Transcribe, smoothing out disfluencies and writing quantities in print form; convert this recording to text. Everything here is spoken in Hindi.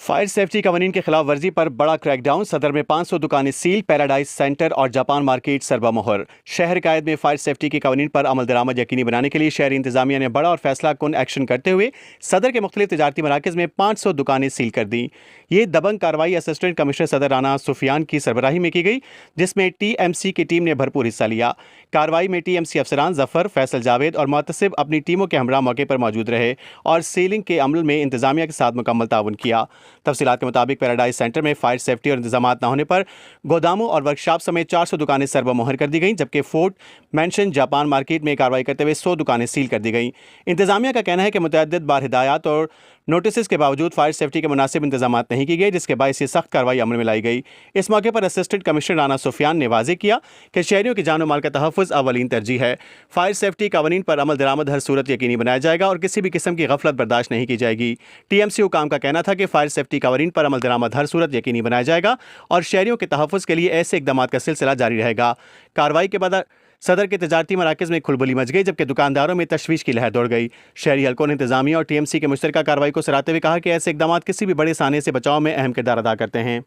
फायर सेफ्टी कवानीन के खिलाफ वर्जी पर बड़ा क्रैकडाउन। सदर में 500 दुकानें सील, पैराडाइज सेंटर और जापान मार्केट सरबा-मोहर। शहर कायद में फायर सेफ्टी की कवानीन पर अमल दरामद यकीनी बनाने के लिए शहरी इंतजामिया ने बड़ा और फैसला कुन एक्शन करते हुए सदर के मुख्तलिफ तजारती मराकज़ में 500 दुकानें सील कर दी। ये दबंग कार्रवाई असिस्टेंट कमिश्नर सदर राना सुफियान की सरबराही में की गई, जिसमें TMC की टीम ने भरपूर हिस्सा लिया। कार्रवाई में TMC अफसरान जफर, फैसल जावेद और मुतसिब अपनी टीमों के हमरा मौके पर मौजूद रहे और सीलिंग के अमल में इंतजामिया के साथ मुकम्मल ताउन किया। तफसीलात के मुताबिक पैराडाइज सेंटर में फायर सेफ्टी और इंतजाम न होने पर गोदामों और वर्कशॉप समेत 400 दुकानें सरबा मोहर कर दी गईं, जबकि फोर्ट मेंशन जापान मार्केट में कार्रवाई करते हुए 100 दुकानें सील कर दी गईं। इंतजामिया का कहना है कि मुतअद्दिद बार हिदायत और नोटिस के बावजूद फायर सेफ्टी के मुनासिब इंतजाम नहीं किए गए, जिसके बायस ये सख्त कार्रवाई अमल में लाई गई। इस मौके पर असिस्टेंट कमिश्नर राना सुफियान ने वाज़ेह किया कि शहरियों की जान और माल का तहफ़्फ़ुज़ अवलीन तरजीह है। फायर सेफ्टी कवानीन पर अमल दरामद हर सूरत यकीनी बनाया जाएगा और किसी भी किस्म की गफलत बर्दाश्त नहीं की जाएगी। TMC हुकाम का कहना था कि फायर सेफ्टी कवानीन पर अमल दरामद हर सूरत यकीनी बनाया जाएगा और शहरियों के तहफ़्फ़ुज़ के लिए ऐसे इक़दामात का सिलसिला जारी रहेगा। कार्रवाई के बाद सदर के तजारती मराकज़ में खुलबली मच गई, जबकि दुकानदारों में तशवीश की लहर दौड़ गई। शहरी हल्कों ने इंतजामिया और TMC के मुश्तरका कार्रवाई को सराहते हुए कहा कि ऐसे इक़दामात किसी भी बड़े साने से बचाव में अहम किरदार अदा करते हैं।